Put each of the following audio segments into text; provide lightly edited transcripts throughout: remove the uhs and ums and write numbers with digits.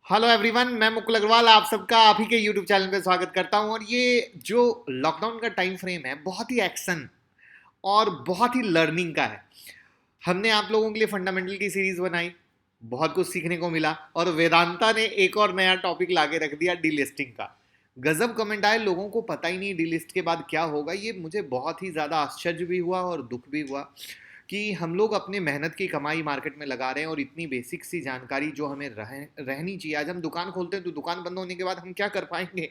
Hello everyone, मैं मुकुल अग्रवाल आप सबका आप ही के यूट्यूब चैनल पे स्वागत करता हूं। और ये जो लॉकडाउन का टाइम फ्रेम है बहुत ही एक्शन और बहुत ही लर्निंग का है। हमने आप लोगों के लिए फंडामेंटल की सीरीज बनाई, बहुत कुछ सीखने को मिला और वेदांता ने एक और नया टॉपिक लाके रख दिया, डीलिस्टिंग का। गजब कमेंट आए, लोगों को पता ही नहीं डीलिस्ट के बाद क्या होगा। ये मुझे बहुत ही ज़्यादा आश्चर्य भी हुआ और दुख भी हुआ कि हम लोग अपने मेहनत की कमाई मार्केट में लगा रहे हैं और इतनी बेसिक सी जानकारी जो हमें रहनी चाहिए। आज हम दुकान खोलते हैं तो दुकान बंद होने के बाद हम क्या कर पाएंगे,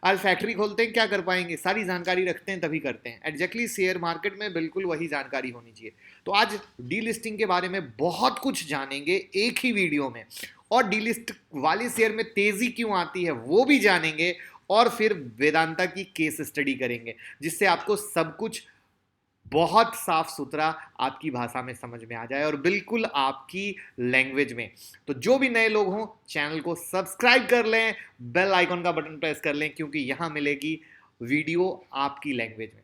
आज फैक्ट्री खोलते हैं क्या कर पाएंगे, सारी जानकारी रखते हैं तभी करते हैं। एग्जैक्टली शेयर मार्केट में बिल्कुल वही जानकारी होनी चाहिए। तो आज डी लिस्टिंग के बारे में बहुत कुछ जानेंगे एक ही वीडियो में, और डी लिस्ट वाले शेयर में तेजी क्यों आती है वो भी जानेंगे, और फिर वेदांता की केस स्टडी करेंगे जिससे आपको सब कुछ बहुत साफ सुथरा आपकी भाषा में समझ में आ जाए और बिल्कुल आपकी लैंग्वेज में। तो जो भी नए लोग हों, चैनल को सब्सक्राइब कर लें, बेल आइकॉन का बटन प्रेस कर लें, क्योंकि यहां मिलेगी वीडियो आपकी लैंग्वेज में।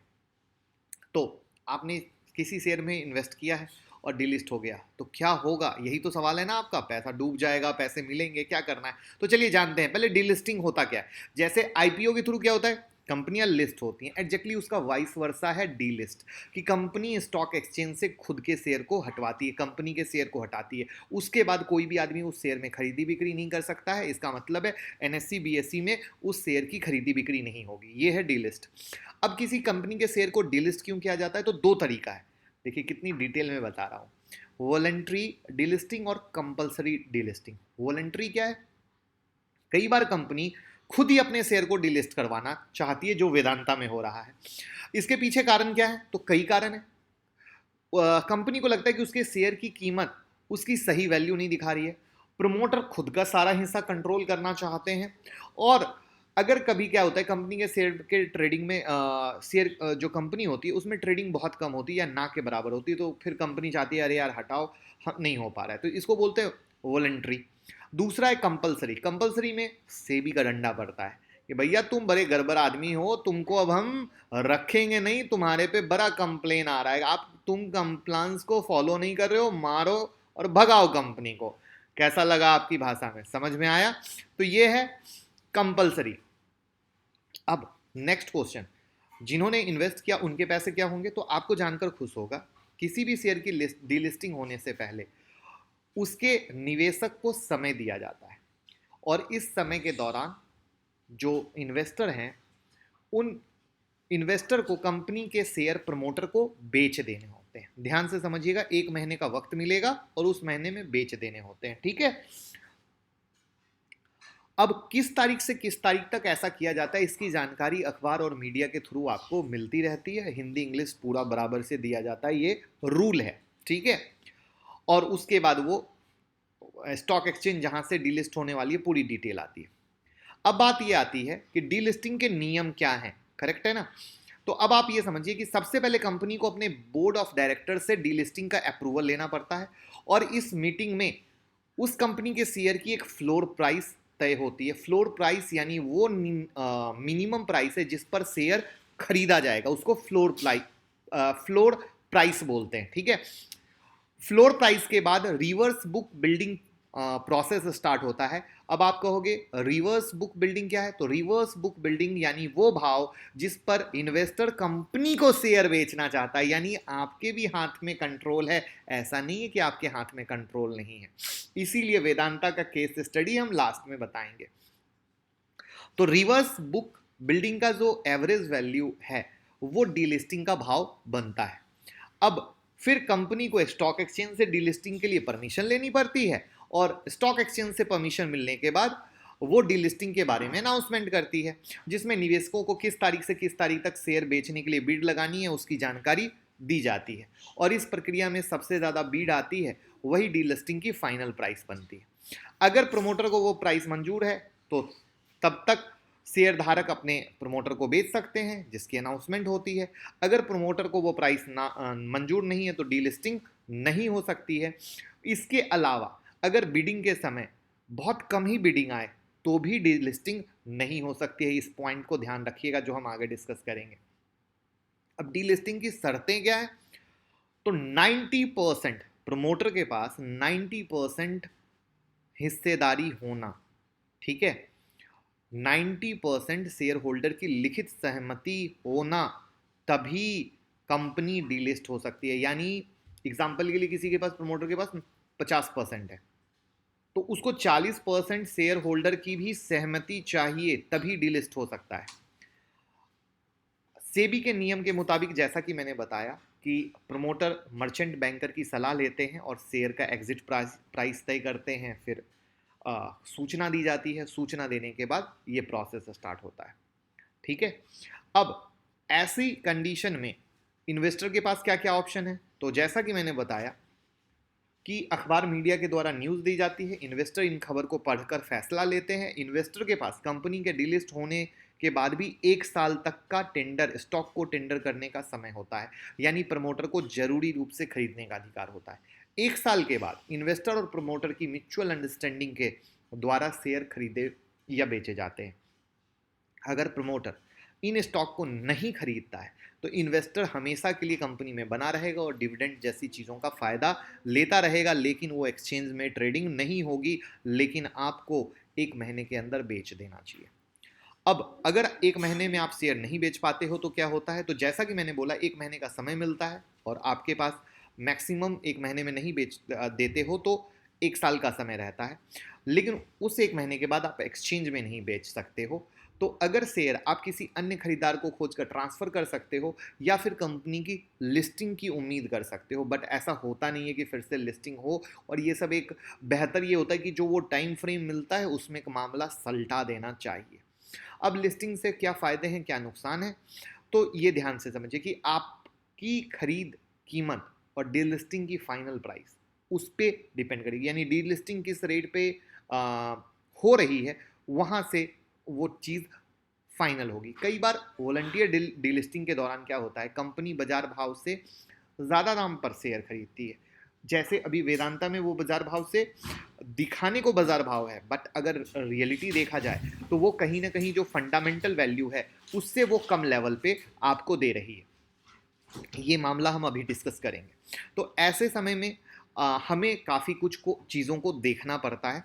तो आपने किसी शेयर में इन्वेस्ट किया है और डिलिस्ट हो गया तो क्या होगा, यही तो सवाल है ना आपका। पैसा डूब जाएगा, पैसे मिलेंगे, क्या करना है? तो चलिए जानते हैं पहले डिलिस्टिंग होता क्या है। जैसे आईपीओ के थ्रू क्या होता है, कंपनियां लिस्ट होती हैं, एग्जैक्टली उसका वाइस वर्सा है डीलिस्ट, कि कंपनी स्टॉक एक्सचेंज से खुद के शेयर को हटवाती है, कंपनी के शेयर को हटाती है। उसके बाद कोई भी आदमी उस शेयर में खरीदी बिक्री नहीं कर सकता है। इसका मतलब है एनएससी बीएससी में उस शेयर की खरीदी बिक्री नहीं होगी। ये है डीलिस्ट। अब किसी कंपनी के शेयर को डीलिस्ट क्यों किया जाता है, तो दो तरीका है। देखिए कितनी डिटेल में बता रहा हूं। वॉलंटरी डीलिस्टिंग और कंपलसरी डीलिस्टिंग। वॉलंटरी क्या है, कई बार कंपनी खुद ही अपने शेयर को डिलिस्ट करवाना चाहती है, जो वेदांता में हो रहा है। इसके पीछे कारण क्या है, तो कई कारण है। कंपनी को लगता है कि उसके शेयर की कीमत उसकी सही वैल्यू नहीं दिखा रही है। प्रमोटर खुद का सारा हिस्सा कंट्रोल करना चाहते हैं। और अगर कभी क्या होता है, कंपनी के शेयर के ट्रेडिंग में शेयर जो कंपनी होती है उसमें ट्रेडिंग बहुत कम होती है या ना के बराबर होती है, तो फिर कंपनी चाहती है अरे यार हटाओ, नहीं हो पा रहा है, तो इसको बोलते हैं वॉलंटरी। दूसरा है कंपलसरी। कंपलसरी में सेबी का डंडा पड़ता है कि भैया तुम बड़े गड़बड़ आदमी हो, तुमको अब हम रखेंगे नहीं, तुम्हारे पे बड़ा कंप्लेन आ रहा है, आप तुम कंप्लांस को फॉलो नहीं कर रहे हो, मारो और भगाओ कंपनी को। कैसा लगा आपकी भाषा में, समझ में आया? तो ये है कंपलसरी। अब नेक्स्ट क्वेश्चन, जिन्होंने इन्वेस्ट किया उनके पैसे क्या होंगे? तो आपको जानकर खुश होगा, किसी भी शेयर की डीलिस्टिंग होने से पहले उसके निवेशक को समय दिया जाता है, और इस समय के दौरान जो इन्वेस्टर हैं उन इन्वेस्टर को कंपनी के शेयर प्रमोटर को बेच देने होते हैं। ध्यान से समझिएगा, एक महीने का वक्त मिलेगा और उस महीने में बेच देने होते हैं, ठीक है। अब किस तारीख से किस तारीख तक ऐसा किया जाता है, इसकी जानकारी अखबार और मीडिया के थ्रू आपको मिलती रहती है। हिंदी इंग्लिश पूरा बराबर से दिया जाता है, ये रूल है, ठीक है। और उसके बाद वो स्टॉक एक्सचेंज जहां से डीलिस्ट होने वाली है पूरी डिटेल आती है। अब बात ये आती है कि डीलिस्टिंग के नियम क्या हैं, करेक्ट है ना? तो अब आप ये समझिए कि सबसे पहले कंपनी को अपने बोर्ड ऑफ डायरेक्टर से डीलिस्टिंग का अप्रूवल लेना पड़ता है, और इस मीटिंग में उस कंपनी के शेयर की एक फ्लोर प्राइस तय होती है। फ्लोर प्राइस यानी वो मिनिमम प्राइस है जिस पर शेयर खरीदा जाएगा, उसको फ्लोर प्राइस बोलते हैं, ठीक है। फ्लोर प्राइस के बाद reverse book building process start होता है। अब आप कहोगे रिवर्स बुक बिल्डिंग क्या है, तो रिवर्स बुक बिल्डिंग यानी वो भाव जिस पर इन्वेस्टर कंपनी को शेयर बेचना चाहता है, यानी आपके भी हाथ में कंट्रोल है, ऐसा नहीं है कि आपके हाथ में कंट्रोल नहीं है। इसीलिए वेदांता का केस स्टडी हम लास्ट में बताएंगे। तो रिवर्स बुक बिल्डिंग का जो एवरेज वैल्यू है वो डीलिस्टिंग का भाव बनता है। अब फिर कंपनी को स्टॉक एक्सचेंज से डीलिस्टिंग के लिए परमिशन लेनी पड़ती है, और स्टॉक एक्सचेंज से परमिशन मिलने के बाद वो डीलिस्टिंग के बारे में अनाउंसमेंट करती है, जिसमें निवेशकों को किस तारीख से किस तारीख तक शेयर बेचने के लिए बीड लगानी है उसकी जानकारी दी जाती है। और इस प्रक्रिया में सबसे ज़्यादा बीड आती है, वही डीलिस्टिंग की फाइनल प्राइस बनती है। अगर प्रमोटर को वो प्राइस मंजूर है तो तब तक शेयर धारक अपने प्रमोटर को बेच सकते हैं, जिसकी अनाउंसमेंट होती है। अगर प्रमोटर को वो प्राइस ना मंजूर नहीं है तो डीलिस्टिंग नहीं हो सकती है। इसके अलावा अगर बिडिंग के समय बहुत कम ही बिडिंग आए तो भी डीलिस्टिंग नहीं हो सकती है। इस पॉइंट को ध्यान रखिएगा जो हम आगे डिस्कस करेंगे। अब डीलिस्टिंग की शर्तें क्या है, तो 90% प्रमोटर के पास 90% हिस्सेदारी होना, ठीक है, 90% शेयर होल्डर की लिखित सहमति होना तभी कंपनी डीलिस्ट हो सकती है। यानी एग्जाम्पल के लिए किसी के पास, प्रमोटर के पास 50% है, तो उसको 40% शेयर होल्डर की भी सहमति चाहिए, तभी डीलिस्ट हो सकता है। सेबी के नियम के मुताबिक, जैसा कि मैंने बताया कि प्रमोटर मर्चेंट बैंकर की सलाह लेते हैं और शेयर का एग्जिट प्राइस तय करते हैं, फिर सूचना दी जाती है, सूचना देने के बाद ये प्रोसेस स्टार्ट होता है। ठीक है, अब ऐसी कंडीशन में इन्वेस्टर के पास क्या क्या ऑप्शन है? तो जैसा कि मैंने बताया कि अखबार मीडिया के द्वारा न्यूज़ दी जाती है, इन्वेस्टर इन खबर को पढ़कर फैसला लेते हैं। इन्वेस्टर के पास कंपनी के डीलिस्ट होने के बाद भी 1 साल तक का टेंडर, स्टॉक को टेंडर करने का समय होता है, यानी प्रमोटर को जरूरी रूप से खरीदने का अधिकार होता है। 1 साल के बाद इन्वेस्टर और प्रमोटर की म्यूचुअल अंडरस्टैंडिंग के द्वारा शेयर खरीदे या बेचे जाते हैं। अगर प्रमोटर इन स्टॉक को नहीं खरीदता है तो इन्वेस्टर हमेशा के लिए कंपनी में बना रहेगा और डिविडेंड जैसी चीज़ों का फायदा लेता रहेगा, लेकिन वो एक्सचेंज में ट्रेडिंग नहीं होगी, लेकिन आपको 1 महीने के अंदर बेच देना चाहिए। अब अगर 1 महीने में आप शेयर नहीं बेच पाते हो तो क्या होता है? तो जैसा कि मैंने बोला, 1 महीने का समय मिलता है और आपके पास मैक्सिमम 1 महीने में नहीं बेच देते हो तो 1 साल का समय रहता है, लेकिन उस 1 महीने के बाद आप एक्सचेंज में नहीं बेच सकते हो। तो अगर शेयर आप किसी अन्य खरीदार को खोजकर ट्रांसफर कर सकते हो या फिर कंपनी की लिस्टिंग की उम्मीद कर सकते हो, बट ऐसा होता नहीं है कि फिर से लिस्टिंग हो। और ये सब एक बेहतर ये होता है कि जो वो टाइम फ्रेम मिलता है उसमें एक मामला सलटा देना चाहिए। अब लिस्टिंग से क्या फ़ायदे हैं, क्या नुकसान है, तो ये ध्यान से समझिए कि आपकी खरीद कीमत और डीलिस्टिंग की फाइनल प्राइस उस पर डिपेंड करेगी। यानी डीलिस्टिंग किस रेट पे हो रही है, वहाँ से वो चीज़ फाइनल होगी। कई बार वॉलंटियर डीलिस्टिंग के दौरान क्या होता है, कंपनी बाजार भाव से ज़्यादा दाम पर शेयर खरीदती है। जैसे अभी वेदांता में वो बाजार भाव से दिखाने को बाजार भाव है, बट अगर रियलिटी देखा जाए तो वो कहीं ना कहीं जो फंडामेंटल वैल्यू है उससे वो कम लेवल पे आपको दे रही है। ये मामला हम अभी डिस्कस करेंगे। तो ऐसे समय में हमें काफ़ी कुछ चीज़ों को देखना पड़ता है।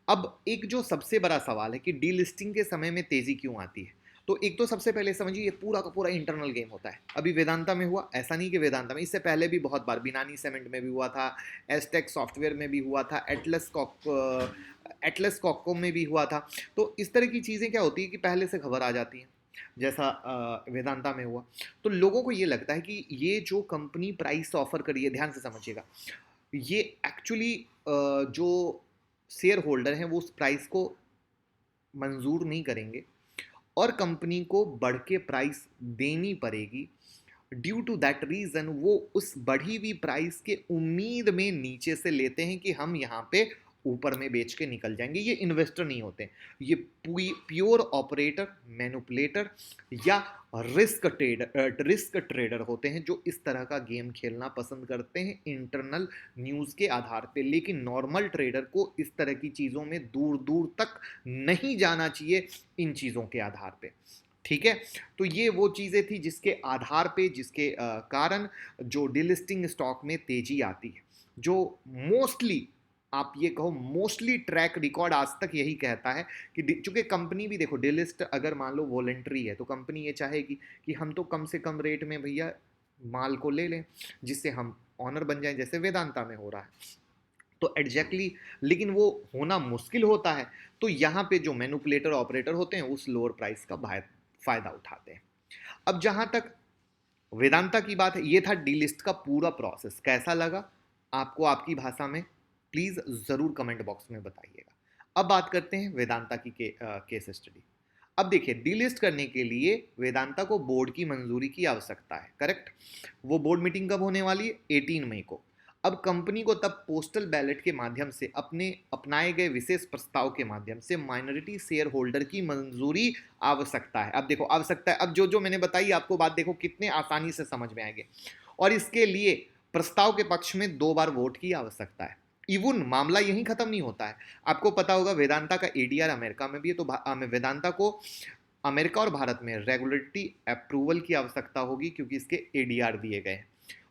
अब एक जो सबसे बड़ा सवाल है कि डीलिस्टिंग के समय में तेज़ी क्यों आती है, तो एक तो सबसे पहले समझिए ये पूरा का पूरा इंटरनल गेम होता है। अभी वेदांता में हुआ, ऐसा नहीं कि वेदांता में, इससे पहले भी बहुत बार बिनानी सीमेंट में भी हुआ था, एस्टेक सॉफ्टवेयर में भी हुआ था, एटलस कॉपको में भी हुआ था। तो इस तरह की चीज़ें क्या होती है कि पहले से खबर आ जाती हैं, जैसा वेदांता में हुआ। तो लोगों को ये लगता है कि ये जो कंपनी प्राइस ऑफर करी है, ध्यान से समझिएगा, ये एक्चुअली जो शेयर होल्डर हैं वो उस प्राइस को मंजूर नहीं करेंगे और कंपनी को बढ़ के प्राइस देनी पड़ेगी। ड्यू टू दैट रीज़न वो उस बढ़ी हुई प्राइस के उम्मीद में नीचे से लेते हैं कि हम यहाँ पे ऊपर में बेच के निकल जाएंगे। ये इन्वेस्टर नहीं होते, ये प्योर ऑपरेटर, मैनिपुलेटर या रिस्क ट्रेडर होते हैं जो इस तरह का गेम खेलना पसंद करते हैं इंटरनल न्यूज़ के आधार पे। लेकिन नॉर्मल ट्रेडर को इस तरह की चीज़ों में दूर दूर तक नहीं जाना चाहिए इन चीज़ों के आधार पे। ठीक है, तो ये वो चीज़ें थी जिसके आधार पे, जिसके कारण जो डिलिस्टिंग स्टॉक में तेजी आती है, जो मोस्टली, आप ये कहो मोस्टली ट्रैक रिकॉर्ड आज तक यही कहता है कि चूंकि कंपनी भी देखो, डिलिस्ट अगर मान लो वॉलंटरी है तो कंपनी ये चाहेगी कि हम तो कम से कम रेट में भैया माल को ले लें जिससे हम ऑनर बन जाएं, जैसे वेदांता में हो रहा है। तो एग्जैक्टली लेकिन वो होना मुश्किल होता है। तो यहाँ पे जो मैनिपुलेटर ऑपरेटर होते हैं उस लोअर प्राइस का फायदा उठाते हैं। अब जहाँ तक वेदांता की बात है, ये था डीलिस्ट का पूरा प्रोसेस। कैसा लगा आपको आपकी भाषा में, प्लीज़ ज़रूर कमेंट बॉक्स में बताइएगा। अब बात करते हैं वेदांता की केस स्टडी। अब देखिए, डीलिस्ट करने के लिए वेदांता को बोर्ड की मंजूरी की आवश्यकता है, करेक्ट। वो बोर्ड मीटिंग कब होने वाली है? 18 मई को। अब कंपनी को तब पोस्टल बैलेट के माध्यम से अपने अपनाए गए विशेष प्रस्ताव के माध्यम से माइनॉरिटी शेयर होल्डर की मंजूरी आवश्यकता है। अब देखो आवश्यकता है, अब जो जो मैंने बताई आपको बात, देखो कितने आसानी से समझ में आएंगे। और इसके लिए प्रस्ताव के पक्ष में 2 बार वोट की आवश्यकता है। इवन मामला यहीं खत्म नहीं होता है। आपको पता होगा वेदांता का एडीआर अमेरिका में भी है, तो वेदांता को अमेरिका और भारत में रेगुलेटरी अप्रूवल की आवश्यकता होगी क्योंकि इसके एडीआर दिए गए हैं।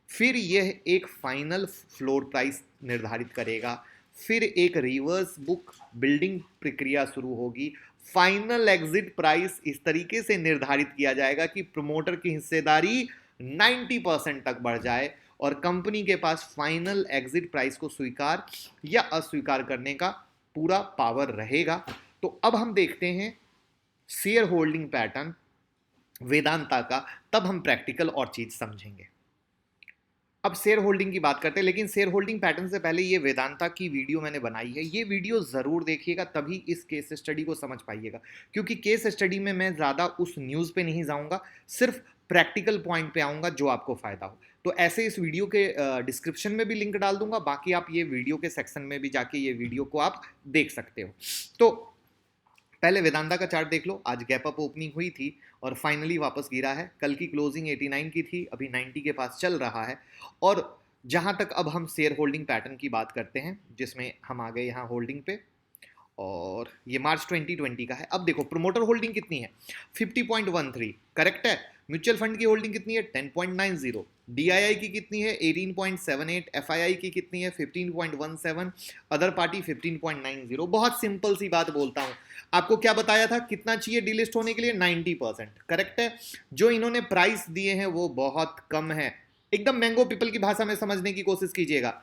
फिर यह एक फाइनल फ्लोर प्राइस निर्धारित करेगा। फिर एक रिवर्स बुक बिल्डिंग प्रक्रिया शुरू होगी। फाइनल एग्जिट प्राइस इस तरीके से निर्धारित किया जाएगा कि प्रमोटर की हिस्सेदारी 90% तक बढ़ जाए और कंपनी के पास फाइनल एग्जिट प्राइस को स्वीकार या अस्वीकार करने का पूरा पावर रहेगा। तो अब हम देखते हैं शेयर होल्डिंग पैटर्न वेदांता का, तब हम प्रैक्टिकल और चीज समझेंगे। अब शेयर होल्डिंग की बात करते हैं, लेकिन शेयर होल्डिंग पैटर्न से पहले ये वेदांता की वीडियो मैंने बनाई है, ये वीडियो जरूर देखिएगा, तभी इस केस स्टडी को समझ पाइएगा। क्योंकि केस स्टडी में मैं ज्यादा उस न्यूज पे नहीं जाऊंगा, सिर्फ प्रैक्टिकल पॉइंट पे आऊंगा जो आपको फायदा हो। तो ऐसे इस वीडियो के डिस्क्रिप्शन में भी लिंक डाल दूंगा, बाकी आप ये वीडियो के सेक्शन में भी जाके ये वीडियो को आप देख सकते हो। तो पहले वेदांता का चार्ट देख लो। आज गैप अप ओपनिंग हुई थी और फाइनली वापस गिरा है। कल की क्लोजिंग 89 की थी, अभी 90 के पास चल रहा है। और जहां तक अब हम शेयर होल्डिंग पैटर्न की बात करते हैं, जिसमें हम आ गए यहाँ होल्डिंग पे, और ये मार्च 2020 का है। अब देखो प्रमोटर होल्डिंग कितनी है, 50.13, करेक्ट है। म्यूचुअल फंड की होल्डिंग कितनी है, 10.90। डीआईआई की कितनी है, 18.78। एफआईआई की कितनी है, 15.17। Other party 15.90। बहुत सिंपल सी बात बोलता हूं, आपको क्या बताया था, कितना चाहिए डीलिस्ट होने के लिए, 90%, करेक्ट है। जो इन्होंने प्राइस दिए हैं वो बहुत कम है। एकदम मैंगो पीपल की भाषा में समझने की कोशिश कीजिएगा।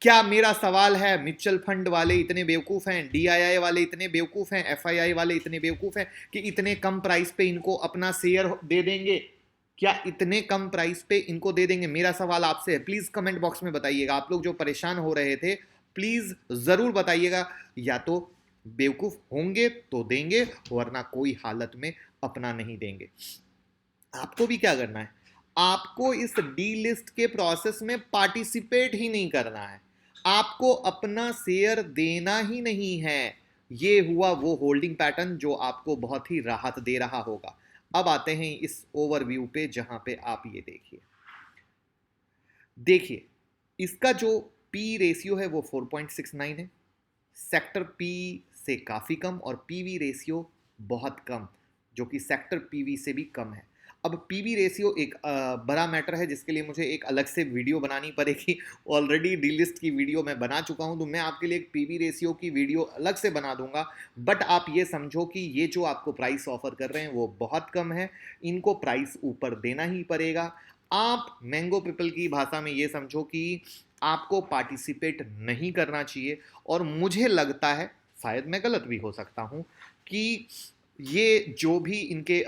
क्या मेरा सवाल है, म्यूचुअल फंड वाले इतने बेवकूफ हैं, डीआईआई वाले इतने बेवकूफ हैं, एफआईआई वाले इतने बेवकूफ हैं कि इतने कम प्राइस पे इनको अपना शेयर दे देंगे? क्या इतने कम प्राइस पे इनको दे देंगे? मेरा सवाल आपसे है, प्लीज कमेंट बॉक्स में बताइएगा। आप लोग जो परेशान हो रहे थे प्लीज जरूर बताइएगा। या तो बेवकूफ होंगे तो देंगे, वरना कोई हालत में अपना नहीं देंगे। आपको भी क्या करना है, आपको इस डी लिस्ट के प्रोसेस में पार्टिसिपेट ही नहीं करना है, आपको अपना शेयर देना ही नहीं है। ये हुआ वो होल्डिंग पैटर्न जो आपको बहुत ही राहत दे रहा होगा। अब आते हैं इस ओवरव्यू पे, जहां पे आप ये देखिए इसका जो पी रेशियो है वो 4.69 है, सेक्टर पी से काफी कम, और पीवी रेशियो बहुत कम, जो कि सेक्टर पीवी से भी कम है। अब पीवी रेशियो एक बड़ा मैटर है, जिसके लिए मुझे एक अलग से वीडियो बनानी पड़ेगी। ऑलरेडी डीलिस्ट की वीडियो मैं बना चुका हूं, तो मैं आपके लिए एक पीवी रेशियो की वीडियो अलग से बना दूंगा। बट आप ये समझो कि ये जो आपको प्राइस ऑफर कर रहे हैं वो बहुत कम है, इनको प्राइस ऊपर देना ही पड़ेगा। आप मैंगो पीपल की भाषा में ये समझो कि आपको पार्टिसिपेट नहीं करना चाहिए। और मुझे लगता है, शायद मैं गलत भी हो सकता हूं, कि ये जो भी इनके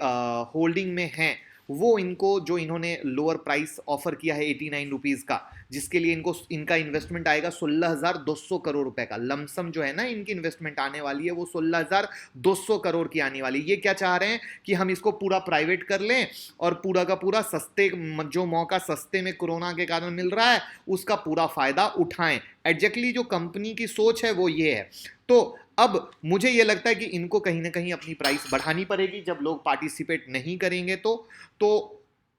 होल्डिंग में हैं, वो इनको जो इन्होंने लोअर प्राइस ऑफर किया है 89 रुपीज का, जिसके लिए इनका इन्वेस्टमेंट आएगा 16,200 करोड़ रुपए का। लमसम जो है ना इनकी इन्वेस्टमेंट आने वाली है वो 16,200 करोड़ की आने वाली। ये क्या चाह रहे हैं कि हम इसको पूरा प्राइवेट कर लें और पूरा का पूरा सस्ते, जो मौका सस्ते में कोरोना के कारण मिल रहा है उसका पूरा फायदा उठाएं। एग्जैक्टली जो कंपनी की सोच है वो ये है। तो अब मुझे यह लगता है कि इनको कहीं ना कहीं अपनी प्राइस बढ़ानी पड़ेगी। जब लोग पार्टिसिपेट नहीं करेंगे तो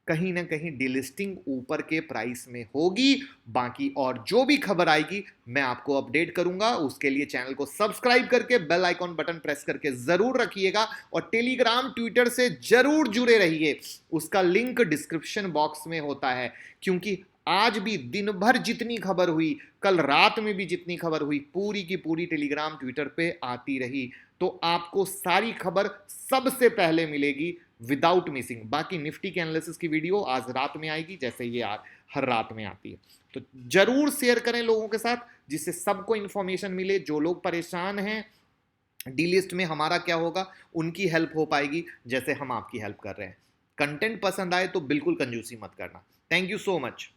कहीं ना कहीं डिलिस्टिंग ऊपर के प्राइस में होगी। बाकी और जो भी खबर आएगी मैं आपको अपडेट करूंगा। उसके लिए चैनल को सब्सक्राइब करके बेल आइकॉन बटन प्रेस करके जरूर रखिएगा, और टेलीग्राम ट्विटर से जरूर जुड़े रहिए। उसका लिंक डिस्क्रिप्शन बॉक्स में होता है। क्योंकि आज भी दिन भर जितनी खबर हुई, कल रात में भी जितनी खबर हुई, पूरी की पूरी टेलीग्राम ट्विटर पे आती रही। तो आपको सारी खबर सबसे पहले मिलेगी विदाउट मिसिंग। बाकी निफ्टी के एनालिसिस की वीडियो आज रात में आएगी, जैसे ये हर रात में आती है। तो जरूर शेयर करें लोगों के साथ, जिससे सबको इंफॉर्मेशन मिले। जो लोग परेशान हैं डीलिस्ट में हमारा क्या होगा, उनकी हेल्प हो पाएगी, जैसे हम आपकी हेल्प कर रहे हैं। कंटेंट पसंद आए तो बिल्कुल कंजूसी मत करना। Thank you so much.